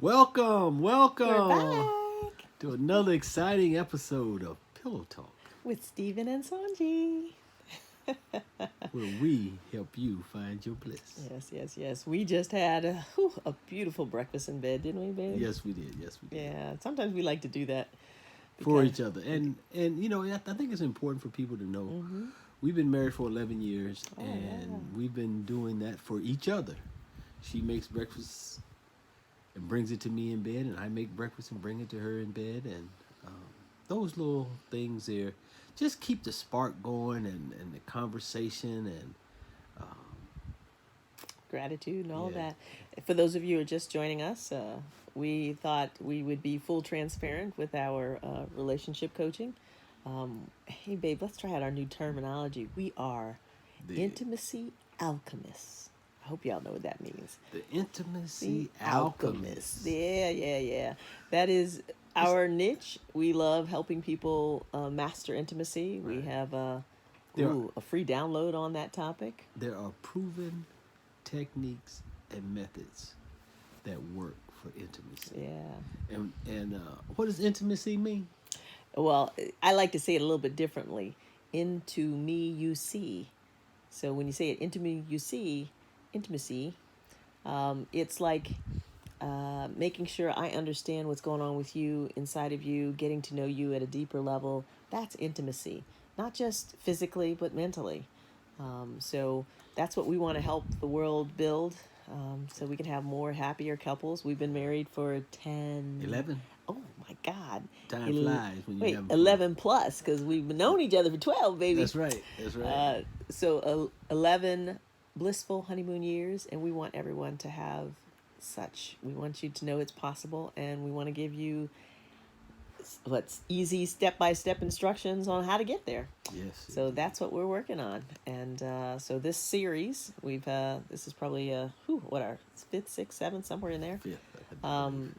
Welcome, We're welcome back to another exciting episode of Pillow Talk, with Stephen and Sanji. where we help you find your bliss. Yes. We just had a beautiful breakfast in bed, didn't we, babe? Yes, we did. Yes, we did. Yeah, sometimes we like to do that. For each other, and I think it's important for people to know we've been married for 11 years, and we've been doing that for each other. She makes breakfast and brings it to me in bed, and I make breakfast and bring it to her in bed, and those little things there just keep the spark going and the conversation and Gratitude and all of yeah. that. For those of you who are just joining us, we thought we would be full transparent with our relationship coaching. Hey, babe, let's try out our new terminology. We are the intimacy alchemists. I hope y'all know what that means. the intimacy alchemist. Yeah. That is our niche. We love helping people master intimacy. Right. We have a free download on that topic. There are proven techniques and methods that work for intimacy. Yeah. And what does intimacy mean? Well, I like to say it a little bit differently. Into me you see. So when you say it, into me you see, intimacy, it's like making sure I understand what's going on with you, inside of you, getting to know you at a deeper level. That's intimacy, not just physically, but mentally. So that's what we want to help the world build, so we can have more happier couples. We've been married for 11. Oh my God. Time flies when you Wait, have 11 plus, because we've known each other for 12, baby. That's right. So 11 blissful honeymoon years, and we want everyone to have such. We want you to know it's possible, and we want to give you what's easy step-by-step instructions on how to get there. Yes. So that's what we're working on. And so this series, this is probably our fifth, sixth, seventh, somewhere in there. Fifth,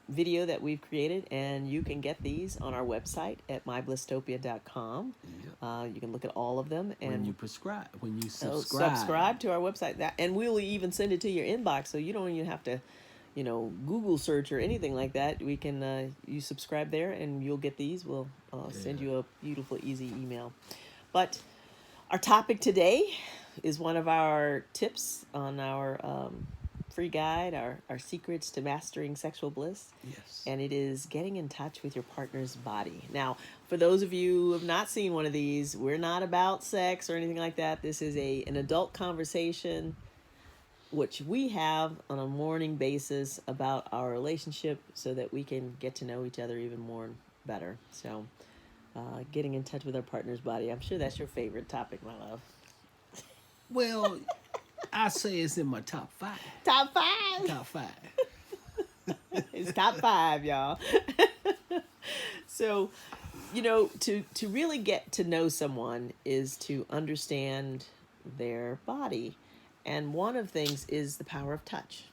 video that we've created, and you can get these on our website at myblistopia.com. You can look at all of them, and when you subscribe to our website, and we'll even send it to your inbox, so you don't even have to Google search or anything like that. We can you subscribe there, and you'll get these. We'll send you a beautiful, easy email. But our topic today is one of our tips on our free guide, our secrets to mastering sexual bliss. Yes. And it is getting in touch with your partner's body. Now, for those of you who have not seen one of these, we're not about sex or anything like that. This is an adult conversation, which we have on a morning basis about our relationship, so that we can get to know each other even more and better. So getting in touch with our partner's body. I'm sure that's your favorite topic, my love. Well, I say it's in my top 5. Top 5. Top 5. It's top 5, y'all. So, to really get to know someone is to understand their body. And one of the things is the power of touch.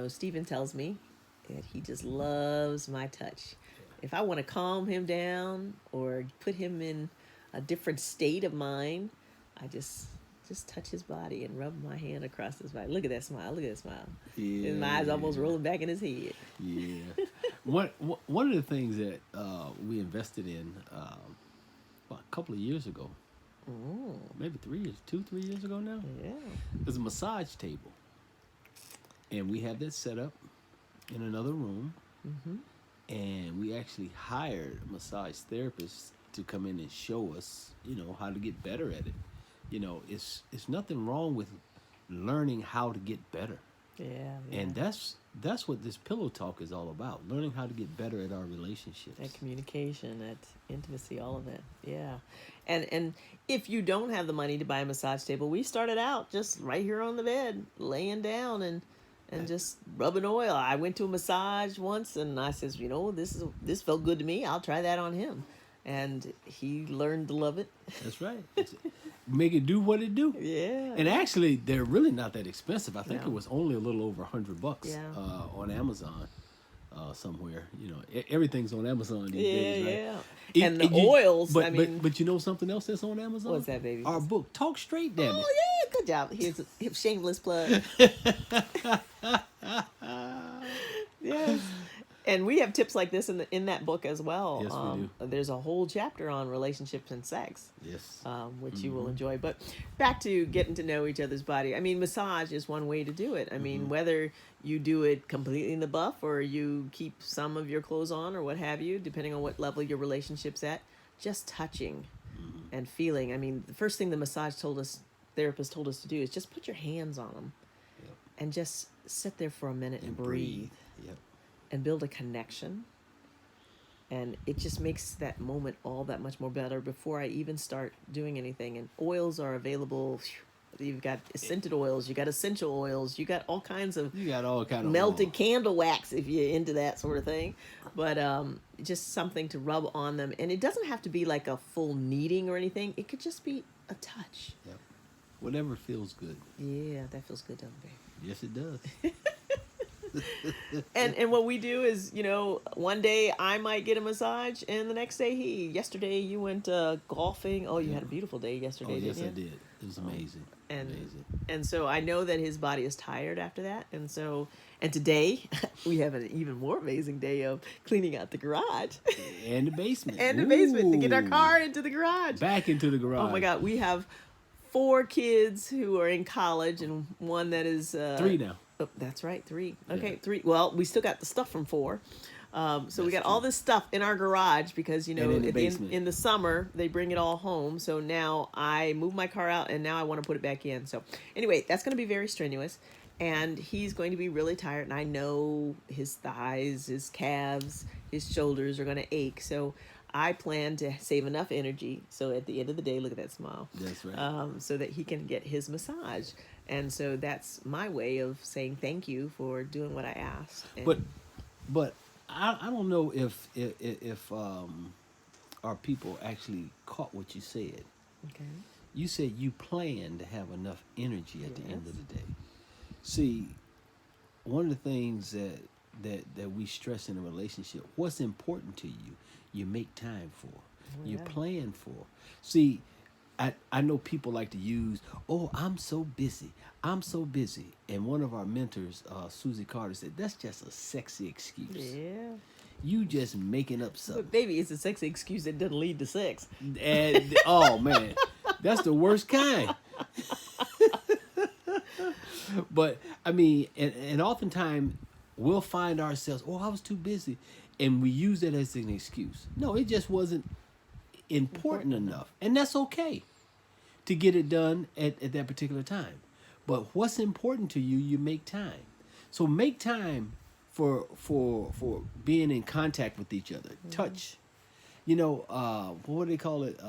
Stephen tells me that he just loves my touch. If I want to calm him down or put him in a different state of mind, I just touch his body and rub my hand across his body. Look at that smile. Yeah. His eyes almost rolling back in his head. Yeah. One of the things that we invested in a couple of years ago, maybe 3 years ago now, was a massage table. And we had that set up in another room. And we actually hired a massage therapist to come in and show us, how to get better at it. It's nothing wrong with learning how to get better. Yeah. And that's what this pillow talk is all about, learning how to get better at our relationships. That communication, that intimacy, all of it. Yeah. And if you don't have the money to buy a massage table, we started out just right here on the bed, laying down and just rubbing oil. I went to a massage once, and I says, this felt good to me. I'll try that on him. And he learned to love it. That's right. Make it do what it do. Yeah. And actually, they're really not that expensive. I think No. it was only a little over $100 Yeah. on Amazon somewhere. Everything's on Amazon these days, right? Yeah. And the oils, But you know something else that's on Amazon? What's that, baby? Our book, Talk Straight, damn it. Oh, yeah. Good job. Here's a shameless plug. Yeah. And we have tips like this in that book as well. Yes, we do. There's a whole chapter on relationships and sex. Yes. Which you will enjoy. But back to getting to know each other's body. I mean, massage is one way to do it. I mean, whether you do it completely in the buff or you keep some of your clothes on or what have you, depending on what level your relationship's at, just touching and feeling. I mean, the first thing the therapist told us to do is just put your hands on them and just sit there for a minute and breathe. Yep. And build a connection. And it just makes that moment all that much more better before I even start doing anything. And oils are available. You've got scented oils, you got essential oils, you got all kinds of melted candle wax if you're into that sort of thing. But just something to rub on them. And it doesn't have to be like a full kneading or anything. It could just be a touch. Yep. Whatever feels good. Yeah, that feels good, doesn't it? Yes, it does. And what we do is, one day I might get a massage, and the next day he. Yesterday you went golfing. Oh, you had a beautiful day yesterday, didn't you? Yes, I did. It was amazing. And so I know that his body is tired after that, and today we have an even more amazing day of cleaning out the garage and the basement to get our car into the garage, back into the garage. Oh my God, we have 4 kids who are in college and one that is 3 now. Oh, that's right, 3. Okay, 3. Well, we still got the stuff from 4. So we got all this stuff in our garage because, in the summer, they bring it all home. So now I move my car out and now I want to put it back in. So anyway, that's going to be very strenuous. And he's going to be really tired. And I know his thighs, his calves, his shoulders are going to ache. So I plan to save enough energy. So at the end of the day, look at that smile. That's right. So that he can get his massage. And so that's my way of saying thank you for doing what I asked. But I don't know if our people actually caught what you said. Okay. You said you plan to have enough energy at the end of the day. See, one of the things that we stress in a relationship, what's important to you, you make time for, you plan for. See, I know people like to use, I'm so busy. And one of our mentors, Susie Carter, said, that's just a sexy excuse. Yeah. You just making up something. But baby, it's a sexy excuse that doesn't lead to sex. And, oh, man, that's the worst kind. But, I mean, and oftentimes we'll find ourselves, I was too busy. And we use that as an excuse. No, it just wasn't important enough. And that's okay to get it done at that particular time. But what's important to you, you make time. So make time for being in contact with each other. Touch. What do they call it?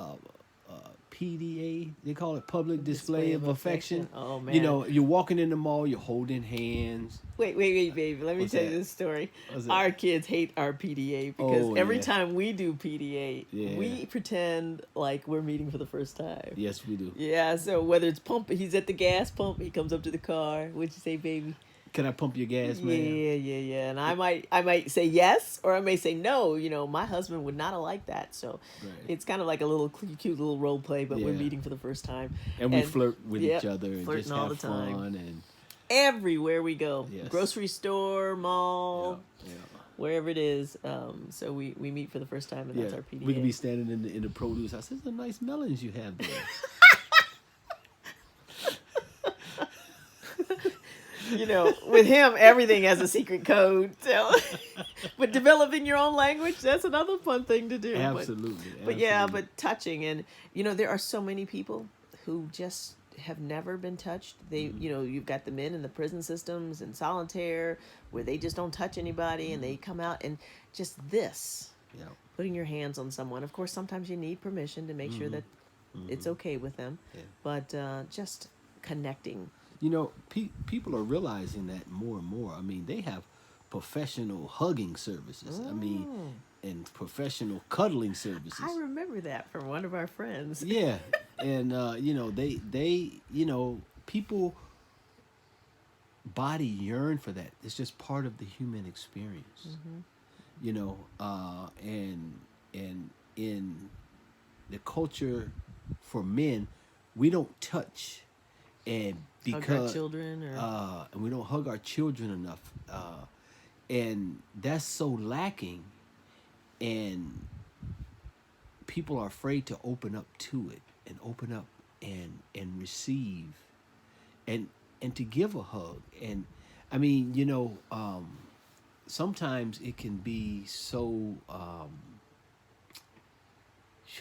PDA. They call it public display of affection. Oh, man. You're walking in the mall, you're holding hands. Wait, baby. Let me tell you this story. Our kids hate our PDA because every time we do PDA, we pretend like we're meeting for the first time. Yes, we do. Yeah, so whether it's he's at the gas pump, he comes up to the car. What'd you say, baby? Can I pump your gas, man? Yeah. And I might say yes, or I may say no. My husband would not have liked that. So it's kind of like a little cute little role play, but we're meeting for the first time. And we flirt with each other and flirting just all have the time. fun. And everywhere we go, yes. Grocery store, mall, yeah. wherever it is. So we meet for the first time, and that's our PDA. We could be standing in the produce house. These are nice melons you have there. With him, everything has a secret code. So, but developing your own language, that's another fun thing to do. Absolutely. But touching. And, there are so many people who just have never been touched. They, you've got the men in the prison systems and solitaire where they just don't touch anybody and they come out and just this, putting your hands on someone. Of course, sometimes you need permission to make sure that it's okay with them, but just connecting. People are realizing that more and more. I mean, they have professional hugging services. I mean, and professional cuddling services. I remember that from one of our friends. Yeah, and they people body yearn for that. It's just part of the human experience. And in the culture for men, we don't touch. And because hug our children, and we don't hug our children enough, And that's so lacking, and people are afraid to open up to it and open up and receive and to give a hug. And I mean, sometimes it can be so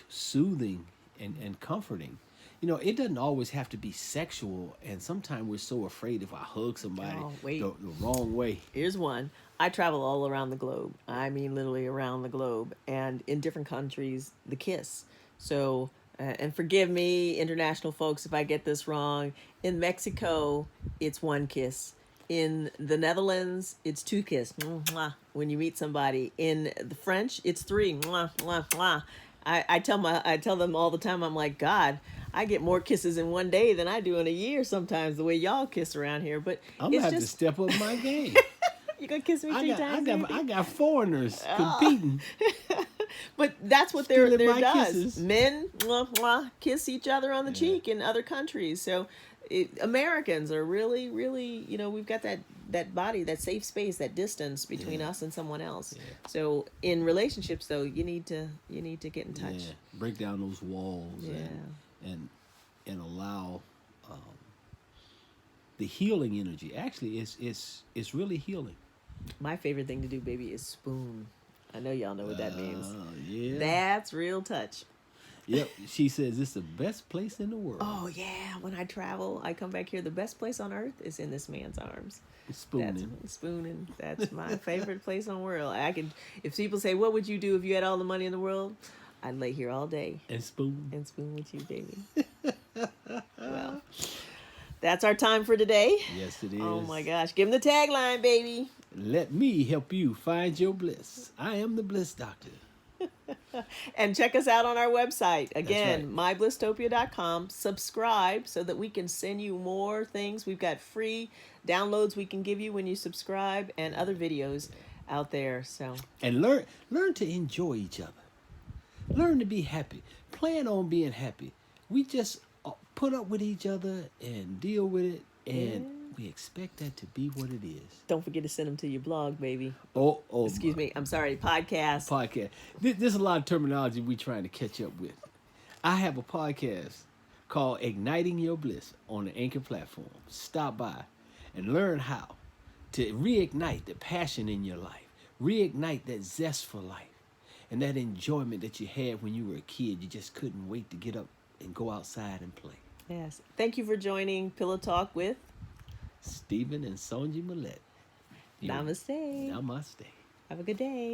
soothing and comforting. It doesn't always have to be sexual, and sometimes we're so afraid if I hug somebody Oh, wait. the wrong way. Here's one. I travel all around the globe. I mean, literally around the globe, and in different countries, the kiss. So, and forgive me, international folks, if I get this wrong. In Mexico, it's one kiss. In the Netherlands, it's two kiss. Mwah. When you meet somebody. In the French, it's three. Mwah, mwah, mwah. I tell them all the time. I'm like, God, I get more kisses in one day than I do in a year sometimes. The way y'all kiss around here, but I'm gonna have to step up my game. You gonna kiss me three times? I got foreigners competing. But that's what there does. Kisses. Men mwah, mwah, kiss each other on the cheek in other countries. So Americans are really, really, we've got that body, that safe space, that distance between us and someone else. Yeah. So in relationships, though, you need to get in touch. Yeah. Break down those walls. Yeah. And allow the healing energy. Actually, it's really healing. My favorite thing to do, baby, is spoon. I know y'all know what that means. Yeah. That's real touch. Yep. She says it's the best place in the world. Oh, yeah. When I travel, I come back here. The best place on earth is in this man's arms. Spooning. Spooning. That's my favorite place on the world. If people say, what would you do if you had all the money in the world? I'd lay here all day. And spoon. And spoon with you, baby. Well, that's our time for today. Yes, it is. Oh, my gosh. Give them the tagline, baby. Let me help you find your bliss. I am the Bliss Doctor. And check us out on our website. Again, right. myblisstopia.com. Subscribe so that we can send you more things. We've got free downloads we can give you when you subscribe and other videos out there. So And learn to enjoy each other. Learn to be happy. Plan on being happy. We just put up with each other and deal with it, and we expect that to be what it is. Don't forget to send them to your blog, baby. Oh, excuse me. I'm sorry. Podcast. There's a lot of terminology we're trying to catch up with. I have a podcast called Igniting Your Bliss on the Anchor platform. Stop by and learn how to reignite the passion in your life, reignite that zest for life, and that enjoyment that you had when you were a kid. You just couldn't wait to get up and go outside and play. Yes. Thank you for joining Pillow Talk with Stephen and Sonji Millette. Namaste. Namaste. Have a good day.